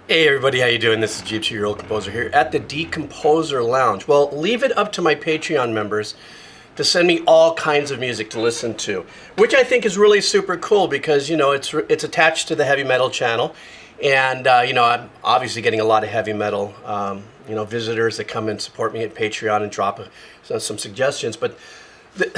Hey everybody, how you doing? This is Geebz, your old composer here at the Decomposer Lounge. Well, leave it up to my Patreon members to send me all kinds of music to listen to, which I think is really super cool because, it's attached to the heavy metal channel. And, I'm obviously getting a lot of heavy metal, visitors that come and support me at Patreon and drop some suggestions. But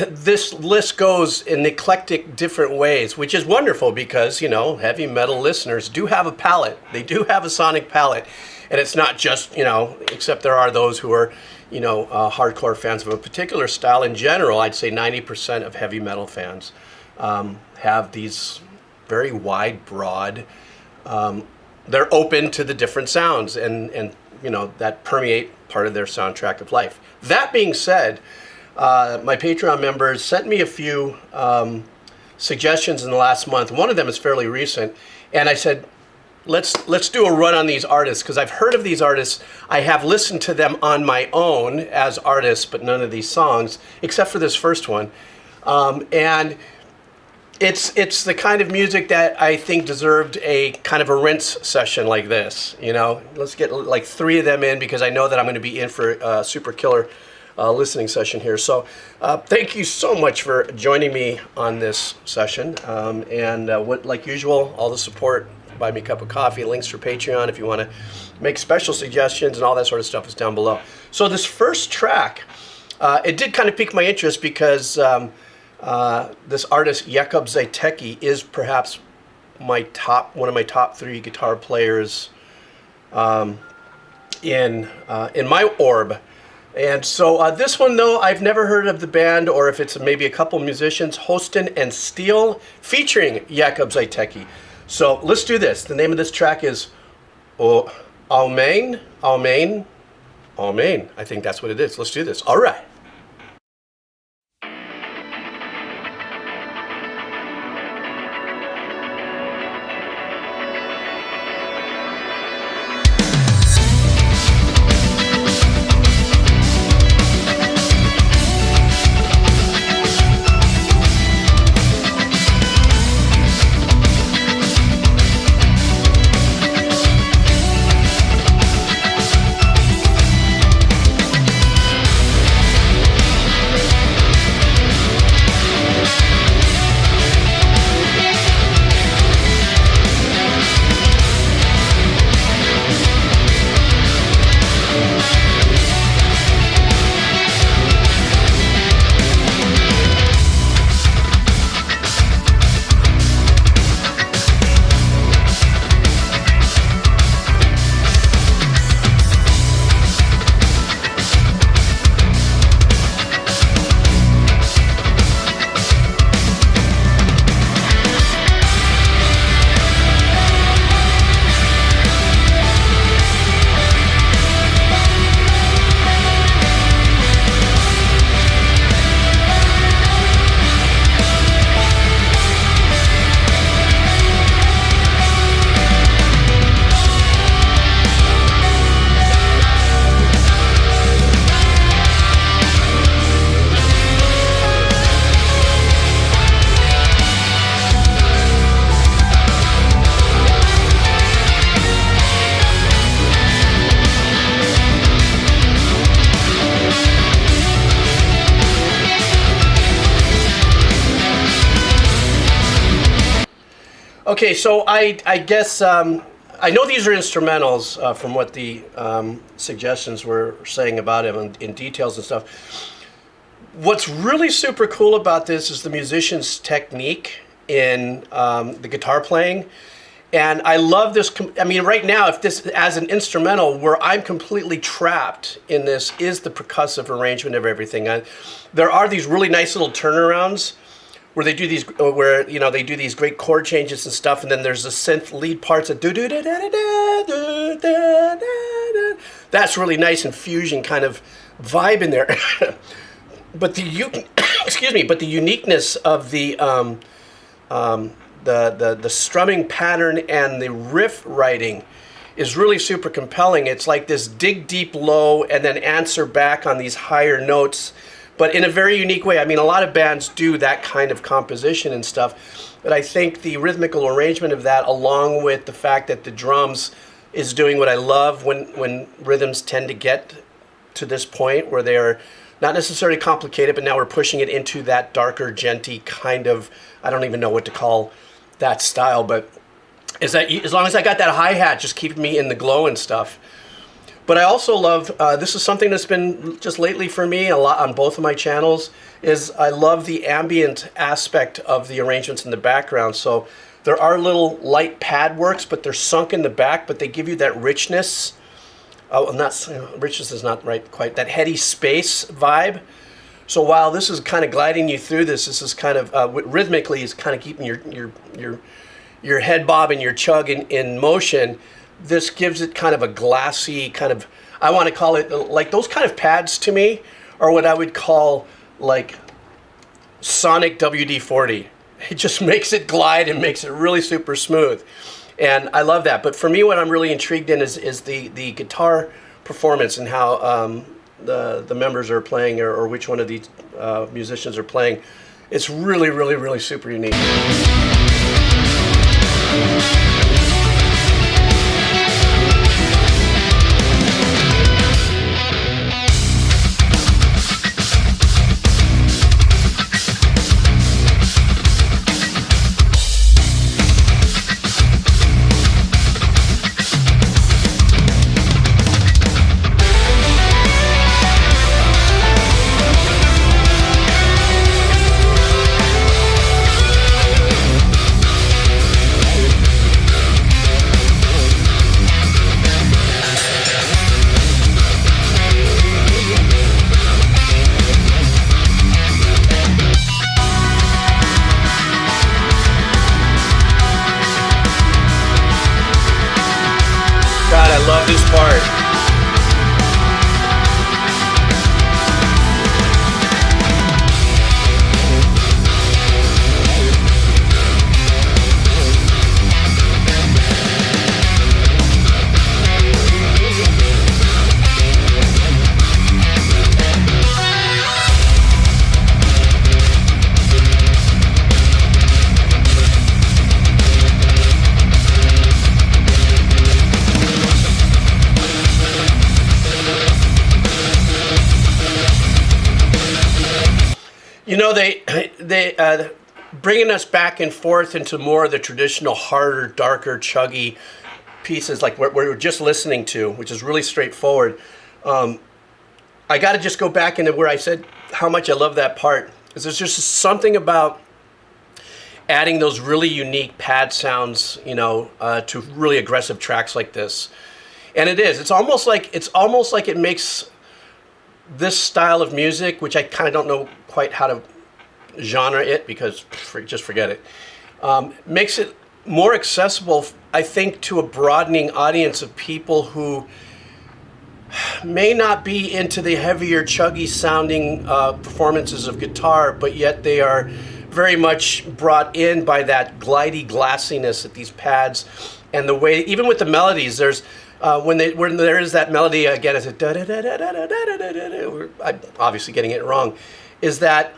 this list goes in eclectic different ways, which is wonderful because, heavy metal listeners do have a palate. They do have a sonic palate. And it's not just, except there are those who are, hardcore fans of a particular style. In general, I'd say 90% of heavy metal fans have these very wide, broad, they're open to the different sounds and that permeate part of their soundtrack of life. That being said, my Patreon members sent me a few suggestions in the last month. One of them is fairly recent, and I said, let's do a run on these artists because I've heard of these artists. I have listened to them on my own as artists, but none of these songs, except for this first one. And it's the kind of music that I think deserved a kind of a rinse session like this. Let's get like 3 of them in because I know that I'm going to be in for a super killer listening session here. So thank you so much for joining me on this session. Like usual, all the support, buy me a cup of coffee, links for Patreon if you want to make special suggestions and all that sort of stuff is down below. So this first track, it did kind of pique my interest because this artist Jakub Żytecki is perhaps one of my top 3 guitar players in my orb. And so this one, though, I've never heard of the band, or if it's maybe a couple musicians, Hostin and Steele, featuring Jakub Żytecki. So let's do this. The name of this track is Owane. I think that's what it is. Let's do this. All right. Okay, so I guess I know these are instrumentals from what the suggestions were saying about him in details and stuff. What's really super cool about this is the musician's technique in the guitar playing. And I love this. I mean, right now, if this as an instrumental, where I'm completely trapped in this is the percussive arrangement of everything. There are these really nice little turnarounds where they do these, they do these great chord changes and stuff, and then there's the synth lead parts that do. That's really nice and fusion kind of vibe in there. But the uniqueness of the strumming pattern and the riff writing is really super compelling. It's like this dig deep low and then answer back on these higher notes, but in a very unique way. I mean, a lot of bands do that kind of composition and stuff, but I think the rhythmical arrangement of that, along with the fact that the drums is doing what I love when rhythms tend to get to this point where they are not necessarily complicated, but now we're pushing it into that darker, genty kind of, I don't even know what to call that style, but is that as long as I got that hi-hat just keeping me in the glow and stuff. But I also love, this is something that's been just lately for me a lot on both of my channels, is I love the ambient aspect of the arrangements in the background. So there are little light pad works, but they're sunk in the back, but they give you that richness. Oh, not richness is not right quite, that heady space vibe. So while this is kind of gliding you through this is kind of, rhythmically is kind of keeping your head bob and your chug in motion. This gives it kind of a glassy kind of, I want to call it, like those kind of pads to me are what I would call like Sonic WD-40. It just makes it glide and makes it really super smooth. And I love that. But for me, what I'm really intrigued in is the guitar performance and how the members are playing, or which one of these musicians are playing. It's really, really, really super unique. Love this part. You know, they bringing us back and forth into more of the traditional, harder, darker, chuggy pieces like what we're just listening to, which is really straightforward. I got to just go back into where I said how much I love that part. Because there's just something about adding those really unique pad sounds, you know, to really aggressive tracks like this. And it is. It's almost like it makes this style of music, which I kind of don't know quite how to genre it, because just forget it, makes it more accessible, I think, to a broadening audience of people who may not be into the heavier, chuggy sounding performances of guitar, but yet they are very much brought in by that glidey glassiness at these pads, and the way, even with the melodies, there's when there is that melody again, it's a da da da da da da da da da. I'm obviously getting it wrong. Is that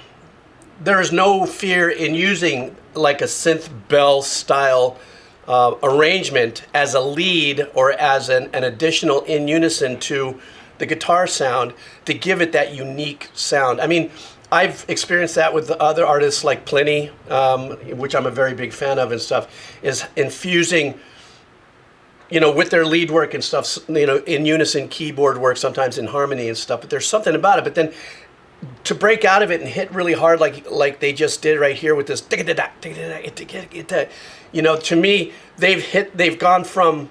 there is no fear in using like a synth bell style arrangement as a lead or as an additional in unison to the guitar sound to give it that unique sound. I mean, I've experienced that with the other artists like Pliny, which I'm a very big fan of and stuff, is infusing, you know, with their lead work and stuff, you know, in unison keyboard work, sometimes in harmony and stuff, but there's something about it. But then to break out of it and hit really hard like they just did right here with this, you know, to me, they've gone from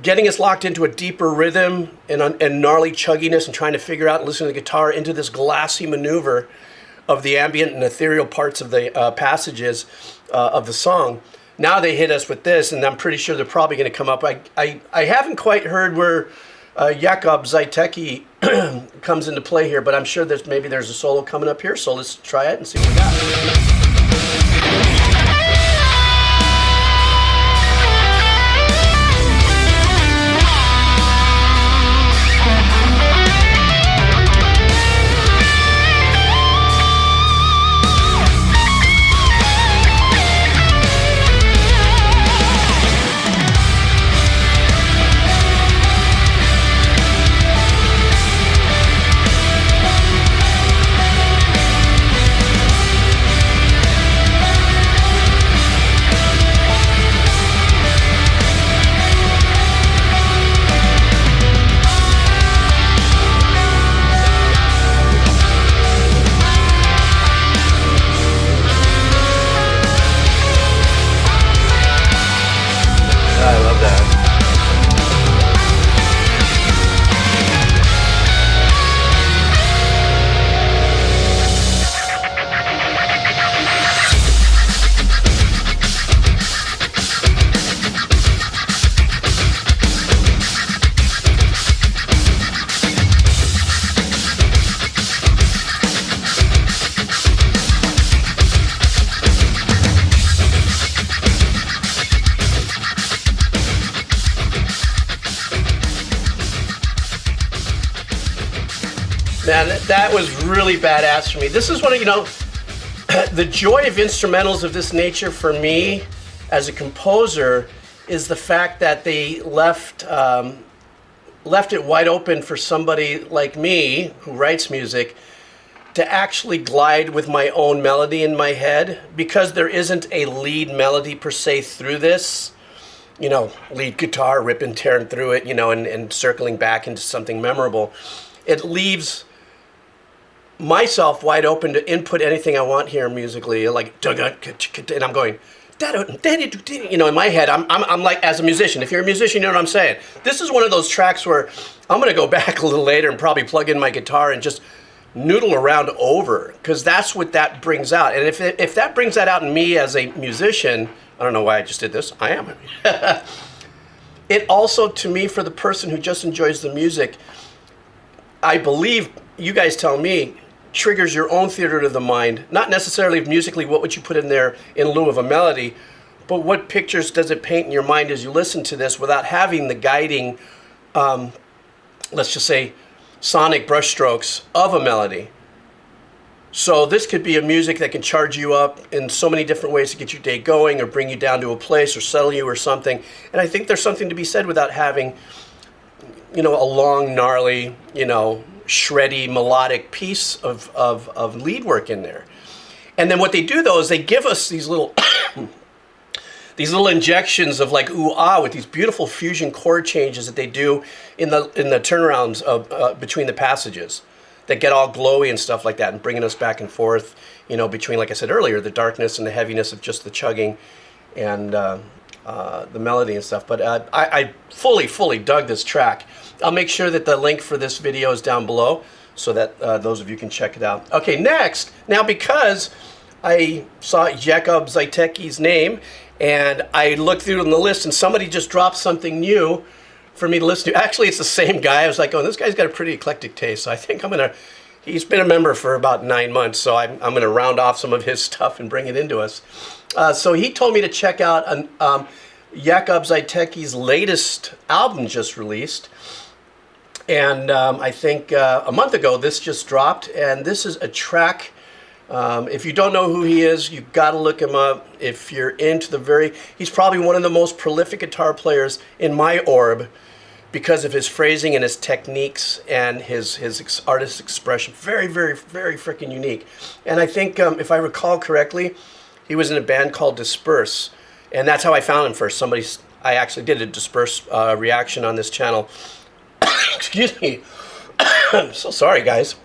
getting us locked into a deeper rhythm and gnarly chugginess and trying to figure out and listen to the guitar into this glassy maneuver of the ambient and ethereal parts of the passages of the song. Now they hit us with this, and I'm pretty sure they're probably going to come up. I haven't quite heard where Jakub Żytecki comes into play here, but I'm sure maybe there's a solo coming up here, so let's try it and see what we got. Man, that was really badass for me. This is one of, the joy of instrumentals of this nature for me as a composer is the fact that they left it wide open for somebody like me who writes music to actually glide with my own melody in my head, because there isn't a lead melody per se through this, lead guitar ripping, tearing through it, and circling back into something memorable. It leaves myself wide open to input anything I want here musically, like, and I'm going, in my head, I'm like, as a musician, if you're a musician, you know what I'm saying. This is one of those tracks where I'm going to go back a little later and probably plug in my guitar and just noodle around over, because that's what that brings out. And if that brings that out in me as a musician, I don't know why I just did this, I am. It also, to me, for the person who just enjoys the music, I believe, you guys tell me, triggers your own theater of the mind, not necessarily musically what would you put in there in lieu of a melody, but what pictures does it paint in your mind as you listen to this without having the guiding, let's just say, sonic brushstrokes of a melody. So this could be a music that can charge you up in so many different ways to get your day going or bring you down to a place or settle you or something. And I think there's something to be said without having, a long, gnarly, shreddy, melodic piece of lead work in there. And then what they do, though, is they give us these little these little injections of like ooh-ah with these beautiful fusion chord changes that they do in the turnarounds of between the passages that get all glowy and stuff like that, and bringing us back and forth, between, like I said earlier, the darkness and the heaviness of just the chugging and the melody and stuff. But I fully dug this track. I'll make sure that the link for this video is down below so that those of you can check it out. Okay, next, now because I saw Jakub Żytecki's name and I looked through on the list and somebody just dropped something new for me to listen to. Actually, it's the same guy. I was like, oh, this guy's got a pretty eclectic taste. So I think he's been a member for about 9 months, so I'm going to round off some of his stuff and bring it into us. So he told me to check out Jakub Żytecki's latest album just released. And I think a month ago, this just dropped. And this is a track. If you don't know who he is, you've got to look him up. If you're into he's probably one of the most prolific guitar players in my orb because of his phrasing and his techniques and his artist expression. Very, very, very freaking unique. And I think, if I recall correctly, he was in a band called Disperse. And that's how I found him first. I actually did a Disperse reaction on this channel. Excuse me. I'm so sorry, guys.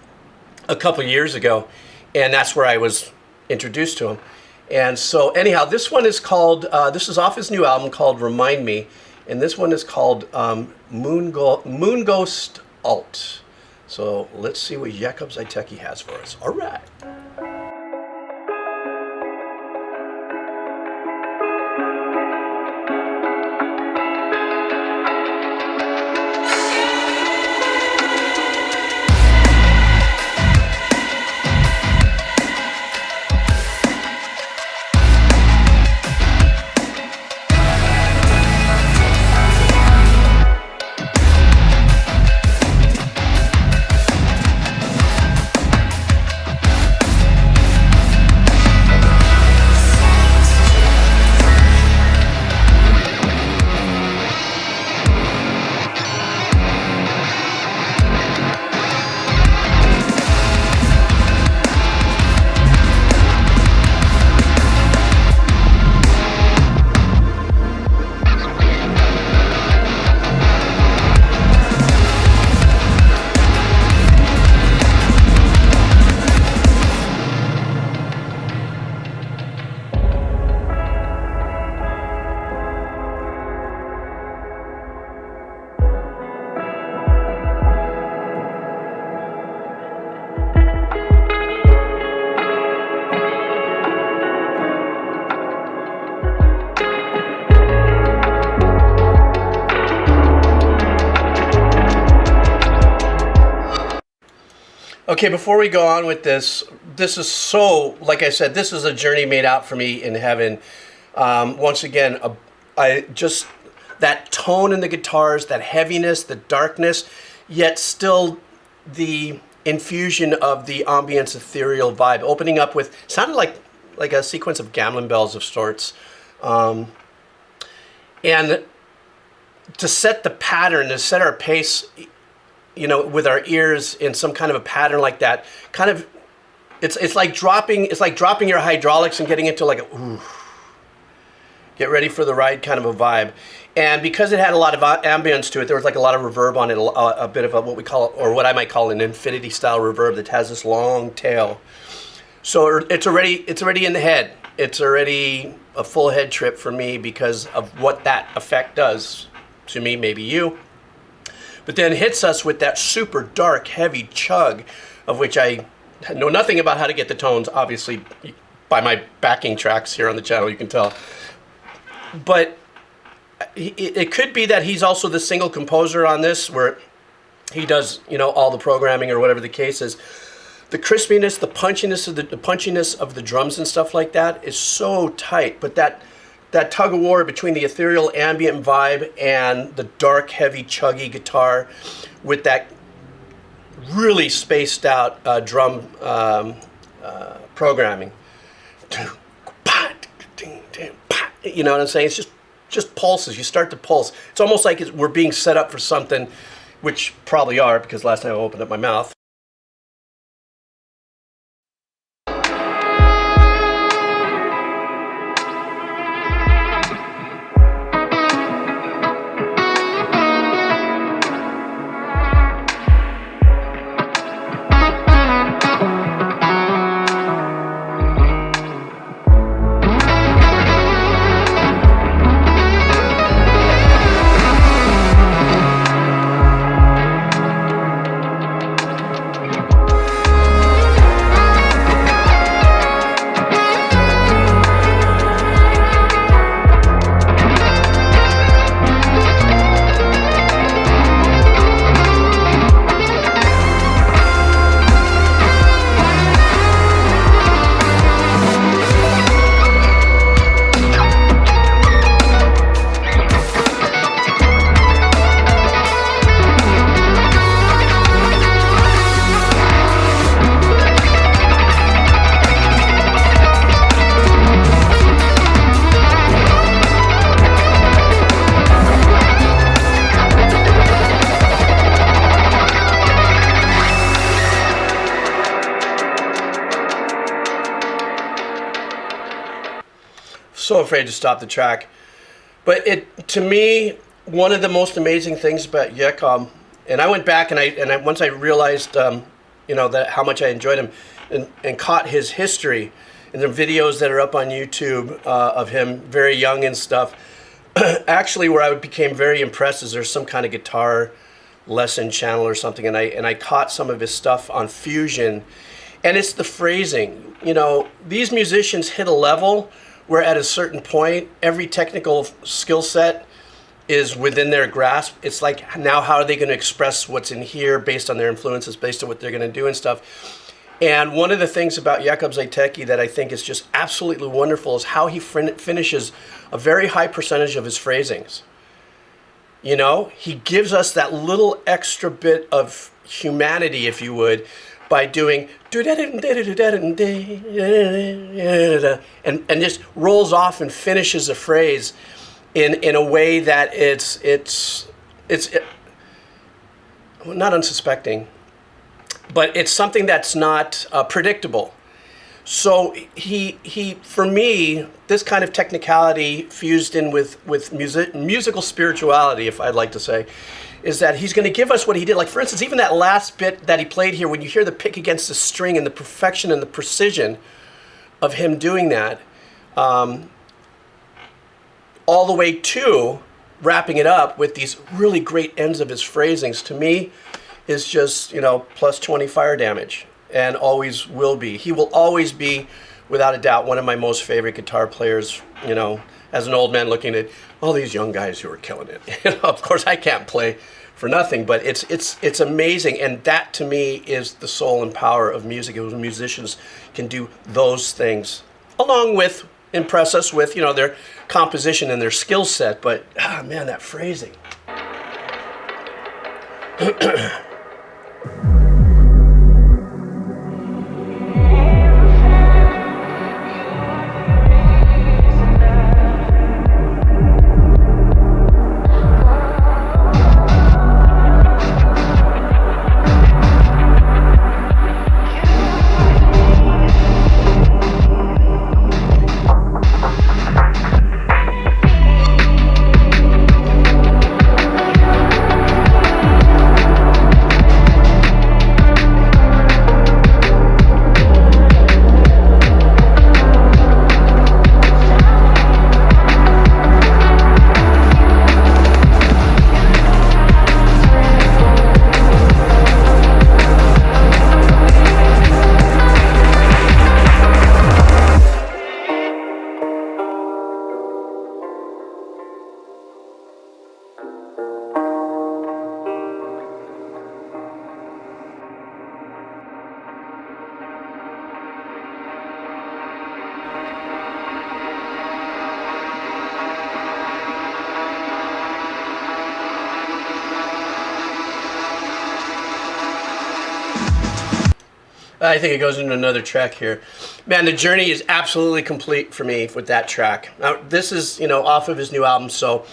A couple years ago. And that's where I was introduced to him. And so anyhow, this one is called, this is off his new album called Remind Me. And this one is called Moon Ghost Alt. So let's see what Jakub Żytecki has for us. All right. Okay, before we go on with this is so, like I said, this is a journey made out for me in heaven. Once again, that tone in the guitars, that heaviness, the darkness, yet still the infusion of the ambience ethereal vibe, opening up with, sounded like a sequence of gamelan bells of sorts. And to set the pattern, to set our pace, with our ears in some kind of a pattern like that, kind of, it's like dropping your hydraulics and getting into like a, ooh, get ready for the ride kind of a vibe. And because it had a lot of ambience to it, there was like a lot of reverb on it, a bit of what we call, or what I might call an infinity style reverb that has this long tail. So it's already in the head. It's already a full head trip for me because of what that effect does to me, maybe you. But then hits us with that super dark, heavy chug, of which I know nothing about how to get the tones, obviously, by my backing tracks here on the channel, you can tell. But it could be that he's also the single composer on this, where he does, all the programming or whatever the case is. The crispiness, the punchiness of the drums and stuff like that is so tight, but that tug of war between the ethereal ambient vibe and the dark, heavy, chuggy guitar with that really spaced out drum programming. You know what I'm saying? It's just pulses. You start to pulse. It's almost like we're being set up for something, which probably are, because last time I opened up my mouth. So afraid to stop the track. But to me, one of the most amazing things about Jakub, and I went back and I once I realized, that how much I enjoyed him, and caught his history, and the videos that are up on YouTube of him very young and stuff. Actually, where I became very impressed is there's some kind of guitar lesson channel or something, and I caught some of his stuff on Fusion, and it's the phrasing. These musicians hit a level where at a certain point, every technical skill set is within their grasp. It's like, now how are they going to express what's in here based on their influences, based on what they're going to do and stuff. And one of the things about Jakub Żytecki that I think is just absolutely wonderful is how he finishes a very high percentage of his phrasings. He gives us that little extra bit of humanity, if you would, by doing and just rolls off and finishes a phrase in a way that it's not unsuspecting, but it's something that's not predictable. So he for me, this kind of technicality fused in with musical spirituality, if I'd like to say, is that he's going to give us what he did. Like, for instance, even that last bit that he played here, when you hear the pick against the string and the perfection and the precision of him doing that, all the way to wrapping it up with these really great ends of his phrasings, to me, is just, plus 20 fire damage, and always will be. He will always be, without a doubt, one of my most favorite guitar players, as an old man looking at all these young guys who are killing it. Of course, I can't play for nothing, but it's amazing, and that to me is the soul and power of music. Musicians can do those things, along with impress us with their composition and their skill set. But man, that phrasing. I think it goes into another track here. Man, the journey is absolutely complete for me with that track. Now, this is, off of his new album, so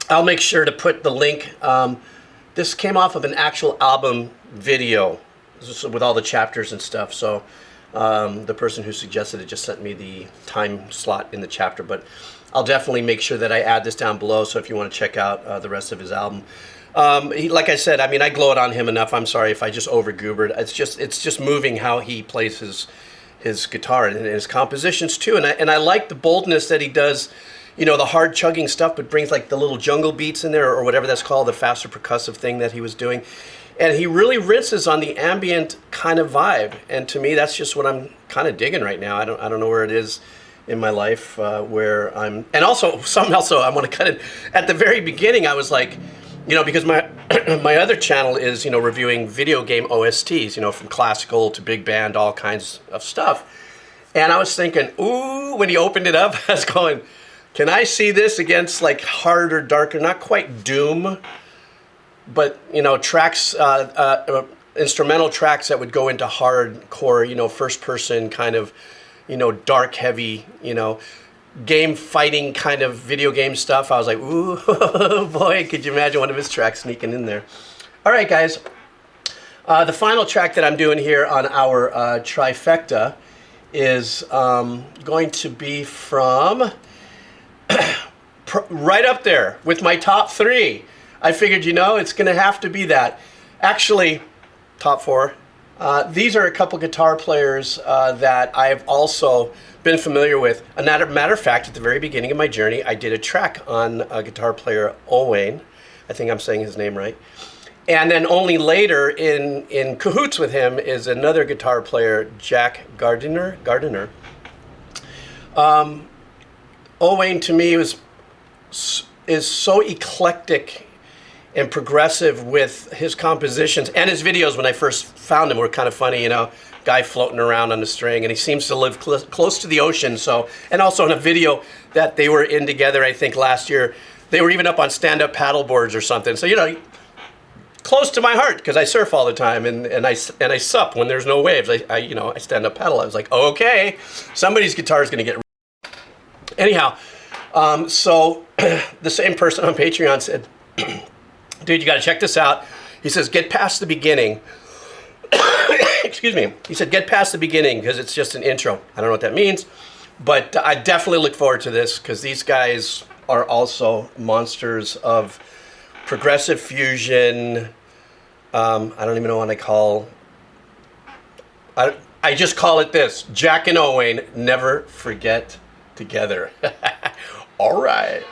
I'll make sure to put the link. This came off of an actual album video with all the chapters and stuff, so the person who suggested it just sent me the time slot in the chapter, but I'll definitely make sure that I add this down below, so if you want to check out the rest of his album. Like I said, I mean, I gloat on him enough. I'm sorry if I just over-goobered. It's just moving how he plays his guitar and his compositions too. And I like the boldness that he does, the hard chugging stuff, but brings like the little jungle beats in there or whatever that's called, the faster percussive thing that he was doing. And he really rinses on the ambient kind of vibe. And to me, that's just what I'm kind of digging right now. I don't know where it is in my life where I'm. And also, something else, I want to cut it. At the very beginning, I was like, because my my other channel is, reviewing video game OSTs, from classical to big band, all kinds of stuff. And I was thinking, ooh, when he opened it up, I was going, can I see this against like harder, darker, not quite doom, but, tracks, instrumental tracks that would go into hardcore, first person kind of, dark, heavy, game fighting kind of video game stuff. I was like, ooh, boy, could you imagine one of his tracks sneaking in there? All right, guys. The final track that I'm doing here on our trifecta is going to be from right up there with my top 3. I figured, it's going to have to be that. Actually, top 4. These are a couple guitar players that I've also been familiar with. A matter of fact, at the very beginning of my journey, I did a track on a guitar player, Owane. I think I'm saying his name right. And then only later, in cahoots with him, is another guitar player, Gardiner. Owane, to me, is so eclectic and progressive with his compositions, and his videos when I first found him were kind of funny, guy floating around on the string, and he seems to live close to the ocean. So, and also in a video that they were in together, I think last year, they were even up on stand-up paddle boards or something. So, close to my heart, because I surf all the time, and I sup when there's no waves. I stand up paddle. I was like, okay, somebody's guitar is going to get. Anyhow, so the same person on Patreon said, dude, you got to check this out. He says, get past the beginning. Excuse me. He said, get past the beginning because it's just an intro. I don't know what that means, but I definitely look forward to this because these guys are also monsters of progressive fusion. I don't even know what I call. I just call it this: Jack and Owane never forget together. All right.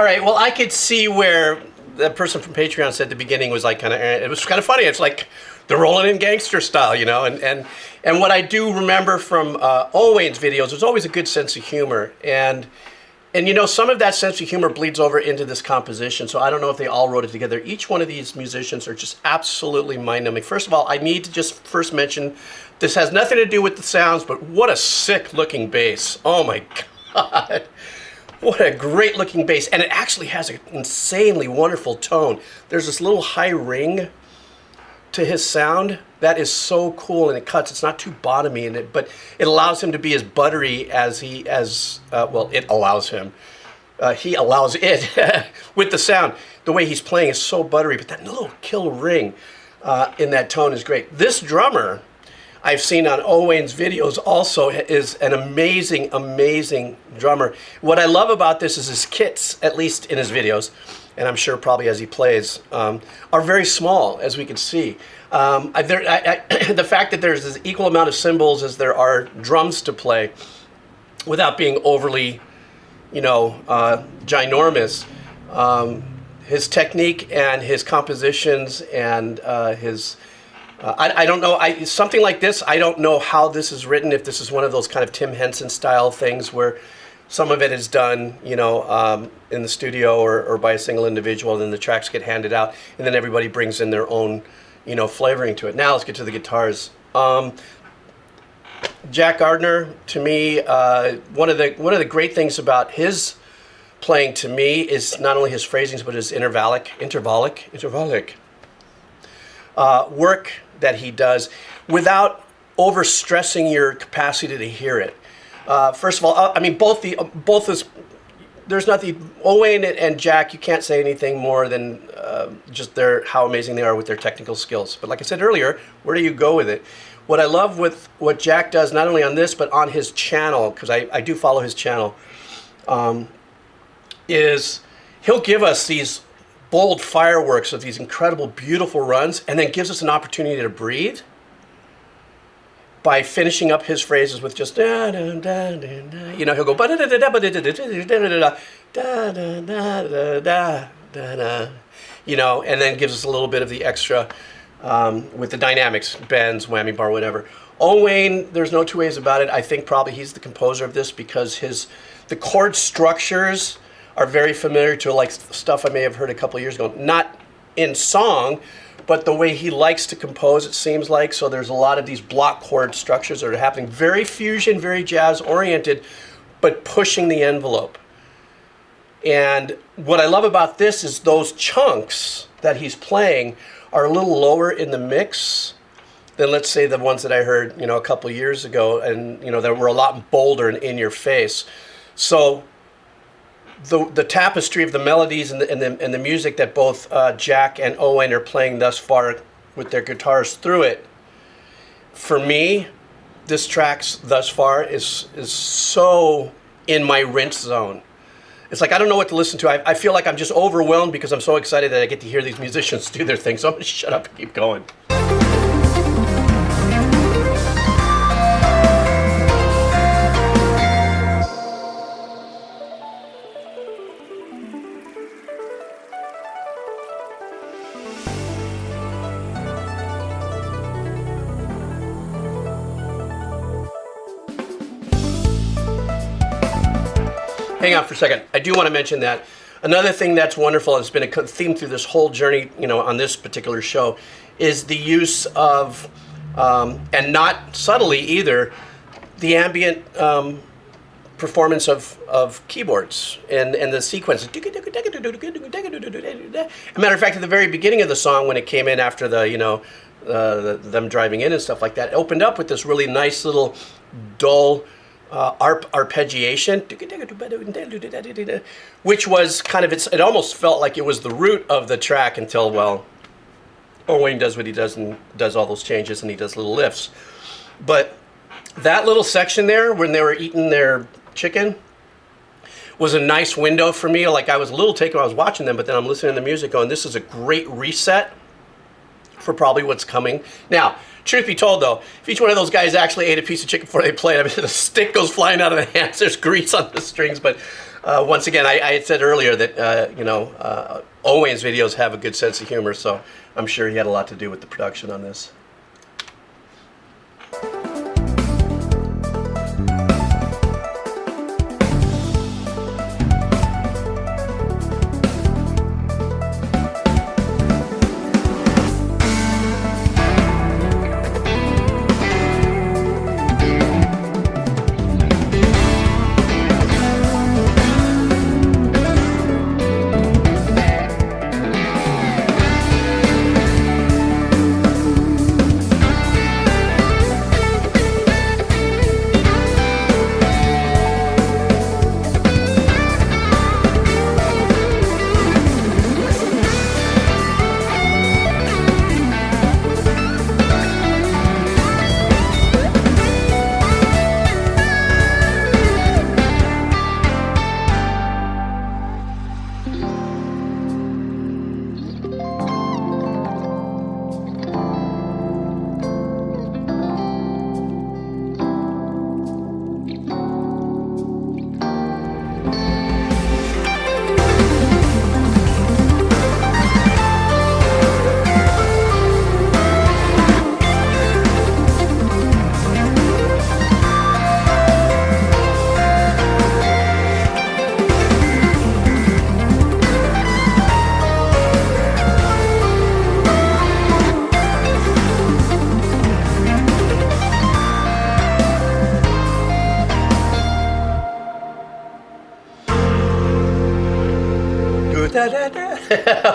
All right, well, I could see where the person from Patreon said at the beginning was like kind of, it was kind of funny. It's like they're rolling in gangster style, you know? And what I do remember from Owane's videos, there's always a good sense of humor. And you know, some of that sense of humor bleeds over into this composition, so I don't know if they all wrote it together. Each one of these musicians are just absolutely mind-numbing. First of all, I need to just first mention, this has nothing to do with the sounds, but what a sick-looking bass. Oh my God. What a great-looking bass. And it actually has an insanely wonderful tone. There's this little high ring to his sound that is so cool, and it cuts. It's not too bottomy in it, but it allows him to be as buttery as well, it allows him. He allows it with the sound. The way he's playing is so buttery, but that little kill ring in that tone is great. This drummer I've seen on Owane's videos also is an amazing, amazing drummer. What I love about this is his kits, at least in his videos, and I'm sure probably as he plays, are very small, as we can see. The fact that there's this equal amount of cymbals as there are drums to play, without being overly, you know, ginormous. His technique and his compositions and his, I don't know, something like this, I don't know how this is written, if this is one of those kind of Tim Henson style things where some of it is done, you know, in the studio or by a single individual, and then the tracks get handed out, and then everybody brings in their own, you know, flavoring to it. Now let's get to the guitars. Jack Gardiner, to me, one of the great things about his playing to me is not only his phrasings, but his intervallic work that he does without overstressing your capacity to hear it. First of all, I mean, there's nothing, Owane and Jack, you can't say anything more than just how amazing they are with their technical skills. But like I said earlier, where do you go with it? What I love with what Jack does, not only on this, but on his channel, because I do follow his channel, is he'll give us these bold fireworks of these incredible, beautiful runs, and then gives us an opportunity to breathe by finishing up his phrases with just da da da da da. You know, he'll go da da da da da da da da da, you know, and then gives us a little bit of the extra with the dynamics, bends, whammy bar, whatever. Owane, there's no two ways about it. I think probably he's the composer of this because the chord structures are very familiar to like stuff I may have heard a couple of years ago. Not in song, but the way he likes to compose, it seems like. So there's a lot of these block chord structures that are happening. Very fusion, very jazz oriented, but pushing the envelope. And what I love about this is those chunks that he's playing are a little lower in the mix than, let's say, the ones that I heard, you know, a couple of years ago, and you know, that were a lot bolder and in your face. So the tapestry of the melodies and the music that both Jack and Owane are playing thus far with their guitars through it, for me, this track thus far is so in my rinse zone. It's like I don't know what to listen to. I feel like I'm just overwhelmed because I'm so excited that I get to hear these musicians do their thing. So I'm going to shut up and keep going. Hang on for a second. I do want to mention that another thing that's wonderful, and it's been a theme through this whole journey, you know, on this particular show, is the use of, and not subtly either, the ambient performance of keyboards and the sequence. As a matter of fact, at the very beginning of the song, when it came in after the, you know, them driving in and stuff like that, it opened up with this really nice little dull arpeggiation, which was kind of, it almost felt like it was the root of the track until, well, Owane does what he does and does all those changes and he does little lifts. But that little section there when they were eating their chicken was a nice window for me. Like I was a little taken when I was watching them, but then I'm listening to the music going, this is a great reset for probably what's coming. Now, truth be told, though, if each one of those guys actually ate a piece of chicken before they played, I mean, the stick goes flying out of the hands. There's grease on the strings, but Once again, I had said earlier that Owane's videos have a good sense of humor, so I'm sure he had a lot to do with the production on this.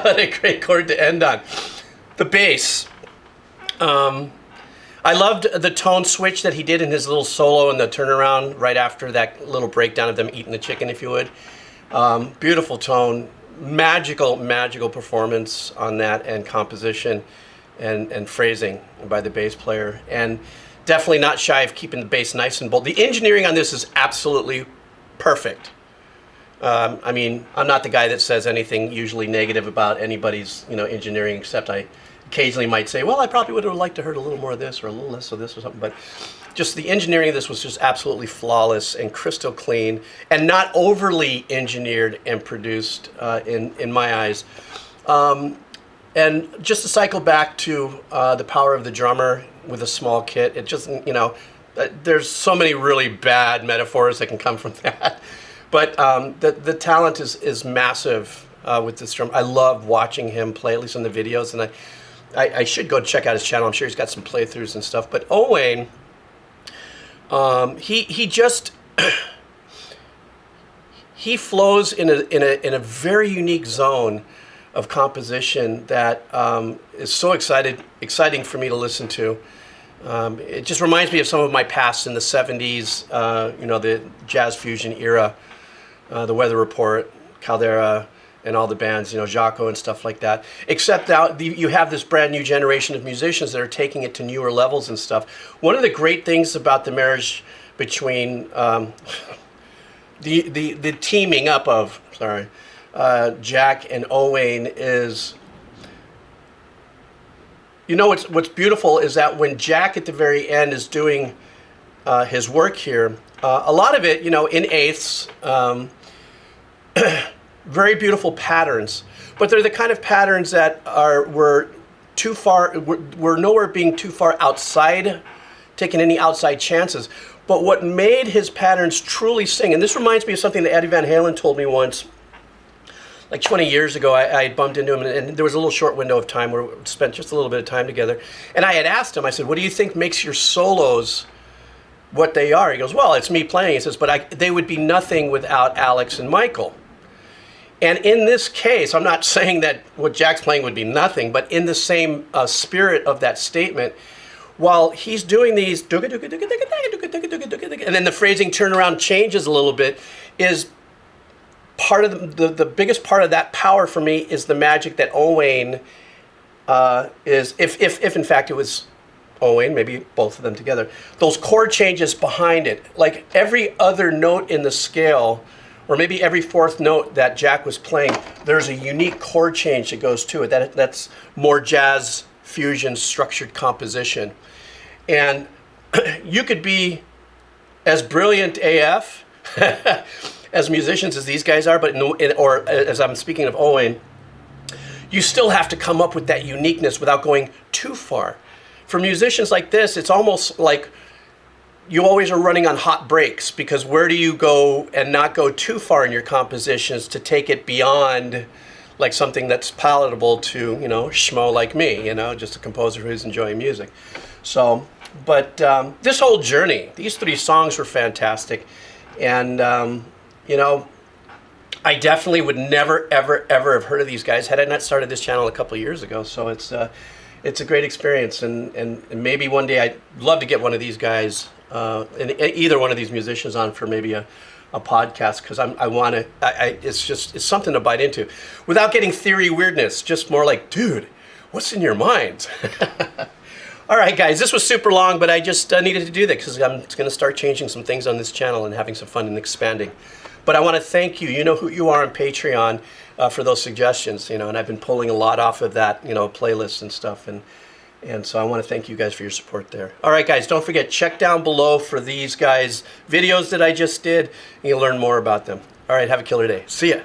What a great chord to end on. The bass. I loved the tone switch that he did in his little solo and the turnaround right after that little breakdown of them eating the chicken, if you would. Beautiful tone, magical performance on that, and composition and phrasing by the bass player. And definitely not shy of keeping the bass nice and bold. The engineering on this is absolutely perfect. I mean, I'm not the guy that says anything usually negative about anybody's, engineering, except I occasionally might say, well, I probably would have liked to heard a little more of this or a little less of this or something. But just the engineering of this was just absolutely flawless and crystal clean, and not overly engineered and produced in my eyes. And just to cycle back to the power of the drummer with a small kit, it just, there's so many really bad metaphors that can come from that. But the talent is massive with this drum. I love watching him play, at least in the videos, and I should go check out his channel. I'm sure he's got some playthroughs and stuff. But Owane, he just he flows in a very unique zone of composition that is so exciting for me to listen to. It just reminds me of some of my past in the 70s, the jazz fusion era. The Weather Report, Caldera, and all the bands, Jakub and stuff like that. Except that you have this brand new generation of musicians that are taking it to newer levels and stuff. One of the great things about the marriage between the teaming up of Jack and Owane is, what's beautiful is that when Jack at the very end is doing his work here, a lot of it, in eighths, very beautiful patterns, but they're the kind of patterns that were too far, we're nowhere being too far outside, taking any outside chances. But what made his patterns truly sing, and this reminds me of something that Eddie Van Halen told me once, like 20 years ago. I bumped into him, and there was a little short window of time where we spent just a little bit of time together. And I had asked him, I said, what do you think makes your solos what they are? He goes, well, it's me playing. He says, but they would be nothing without Alex and Michael. And in this case, I'm not saying that what Jack's playing would be nothing, but in the same spirit of that statement, while he's doing these, and then the phrasing turnaround changes a little bit, is part of the biggest part of that power for me is the magic that Owane is, if in fact it was Owane, maybe both of them together, those chord changes behind it, like every other note in the scale, or maybe every fourth note that Jack was playing, there's a unique chord change that goes to it. That's more jazz fusion structured composition. And you could be as brilliant AF as musicians as these guys are, but or as I'm speaking of Owane, you still have to come up with that uniqueness without going too far. For musicians like this, it's almost like you always are running on hot brakes, because where do you go and not go too far in your compositions to take it beyond like something that's palatable to, you know, schmo like me, you know, just a composer who's enjoying music. So, but this whole journey, these 3 songs were fantastic. And, you know, I definitely would never, ever, ever have heard of these guys had I not started this channel a couple of years ago. So it's a great experience, and maybe one day I'd love to get one of these guys, and either one of these musicians on for maybe a podcast, because I want to. It's something to bite into, without getting theory weirdness. Just more like, dude, what's in your mind? All right, guys, this was super long, but I just needed to do that because I'm going to start changing some things on this channel and having some fun and expanding. But I want to thank you. You know who you are on Patreon for those suggestions, you know, and I've been pulling a lot off of that, you know, playlists and stuff. And so I want to thank you guys for your support there. All right, guys, don't forget, check down below for these guys' videos that I just did, and you'll learn more about them. All right, have a killer day. See ya.